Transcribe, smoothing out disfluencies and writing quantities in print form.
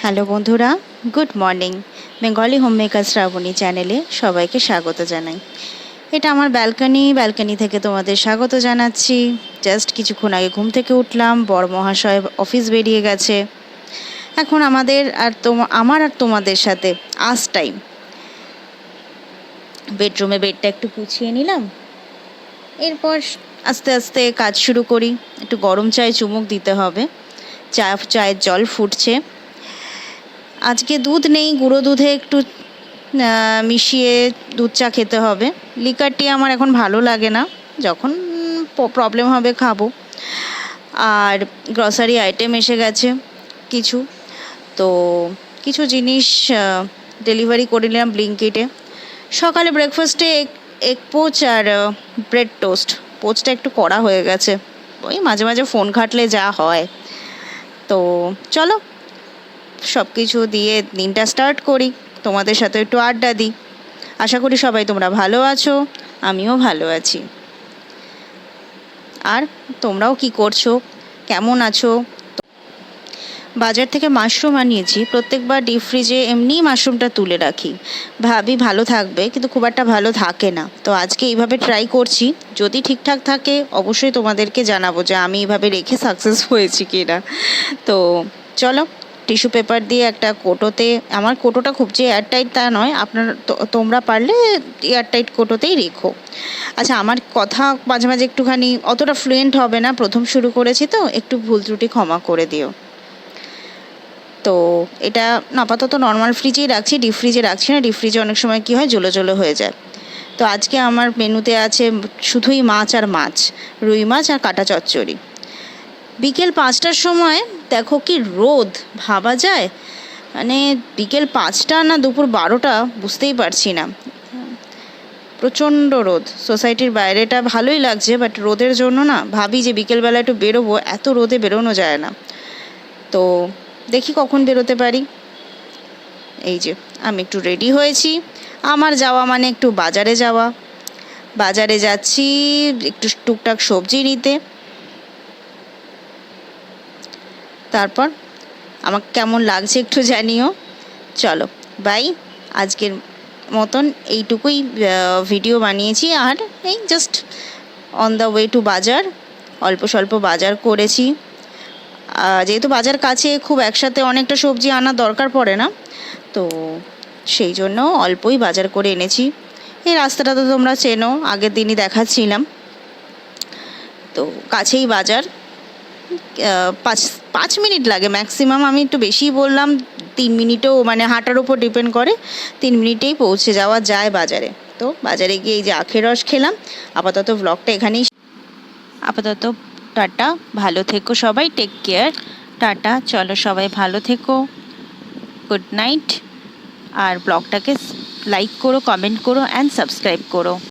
Hello বন্ধুরা, good morning. Bengali homemaker Shraboni চ্যানেলে সবাইকে স্বাগত জানাই। এটা আমার ব্যালকনি থেকে তোমাদের স্বাগত জানাচ্ছি। জাস্ট কিছুক্ষণ আগে ঘুম থেকে উঠলাম, বড় মহাশয় অফিস বেরিয়ে গেছে। এখন আমার আর তোমাদের সাথে আজ টাইম। বেডরুমে বেডটা একটু গুছিয়ে নিলাম, এরপর আস্তে আস্তে কাজ শুরু করি। একটু গরম চায়ে চুমুক দিতে হবে। চায়ের জল ফুটছে। আজকে দুধ নেই, গুঁড়ো দুধে একটু মিশিয়ে দুধ চা খেতে হবে। লিকার টি আমার এখন ভালো লাগে না, যখন প্রবলেম হবে খাবো। আর গ্রসারি আইটেম এসে গেছে কিছু, তো কিছু জিনিস ডেলিভারি করে নিলাম ব্লিঙ্কিটে। সকালে ব্রেকফাস্টে এগ পোচ আর ব্রেড টোস্ট। পোচটা একটু কড়া হয়ে গেছে, ওই মাঝে মাঝে ফোন ঘাটলে যা হয়। তো চলো সব কিছু দিয়ে দিনটা স্টার্ট করি, তোমাদের সাথে একটু আড্ডা দিই। আশা করি সবাই তোমরা ভালো আছো, আমিও ভালো আছি। আর তোমরাও কি করছো, কেমন আছো? বাজার থেকে মাশরুম আনিয়েছি। প্রত্যেকবার ডিপ ফ্রিজে এমনি মাশরুমটা তুলে রাখি, ভাবি ভালো থাকবে, কিন্তু খুব একটা ভালো থাকে না। তো আজকে এইভাবে ট্রাই করছি, যদি ঠিকঠাক থাকে অবশ্যই তোমাদেরকে জানাবো যে আমি এইভাবে রেখে সাকসেস হয়েছি কি না। তো চলো টিস্যু পেপার দিয়ে একটা কোটোতে, আমার কোটোটা খুব যে এয়ারটাইট তা নয়, তোমরা পারলে এয়ারটাইট কোটোতেই রেখো। আচ্ছা, আমার কথা মাঝে মাঝে একটুখানি অতটা ফ্লুয়েন্ট হবে না, প্রথম শুরু করেছি তো একটু ভুল ত্রুটি ক্ষমা করে দিও। তো এটা আপাতত নর্মাল ফ্রিজেই রাখছি, ডিপ ফ্রিজে রাখছি না। ডিপ ফ্রিজে অনেক সময় কী হয়, জলো হয়ে যায়। তো আজকে আমার মেনুতে আছে শুধুই মাছ, রুই মাছ আর কাটা চচ্চড়ি। বিকেল 5টার সময় দেখো কি রোদ, ভাবা যায় মানে বিকেল 5টা না দুপুর 12টা বুঝতেই পারছি না। প্রচণ্ড রোদ। সোসাইটির বাইরেটা ভালোই লাগছে, বাট রোদের জন্য না ভাবি যে বিকেলবেলা একটু বেরোবো, এত রোদে বেরোনো যায় না। তো দেখি কখন বেরোতে পারি। এই যে আমি একটু রেডি হয়েছি। আমার যাওয়া মানে একটু বাজারে যাওয়া। বাজারে যাচ্ছি একটু টুকটাক সবজি নিতে। তারপর আমাকে কেমন লাগছে একটু জানিও। চলো বাই। আজকের মতন এইটুকুই ভিডিও বানিয়েছি। আর এই just on the way to বাজার, অল্প স্বল্প বাজার করেছি। যেহেতু বাজার কাছে, খুব একসাথে অনেকটা সবজি আনার দরকার পড়ে না, তো সেই জন্য অল্পই বাজার করে এনেছি। এই রাস্তাটা তো তোমরা চেনো, আগের দিনই দেখাচ্ছিলাম। তো কাছেই বাজার, 5 মিনিট লাগে ম্যাক্সিমাম। আমি একটু বেশিই বললাম, 3 মিনিটও মানে হাঁটার উপর ডিপেন্ড করে, 3 মিনিটেই পৌঁছে যাওয়া যায় বাজারে। তো বাজারে গিয়ে এই যে আখের রস খেলাম। আপাতত টাটা, ভালো থেকো সবাই, টেক কেয়ার, টাটা। চলো সবাই ভালো থেকো, গুড নাইট। আর ব্লগটাকে লাইক করো, কমেন্ট করো অ্যান্ড সাবস্ক্রাইব করো।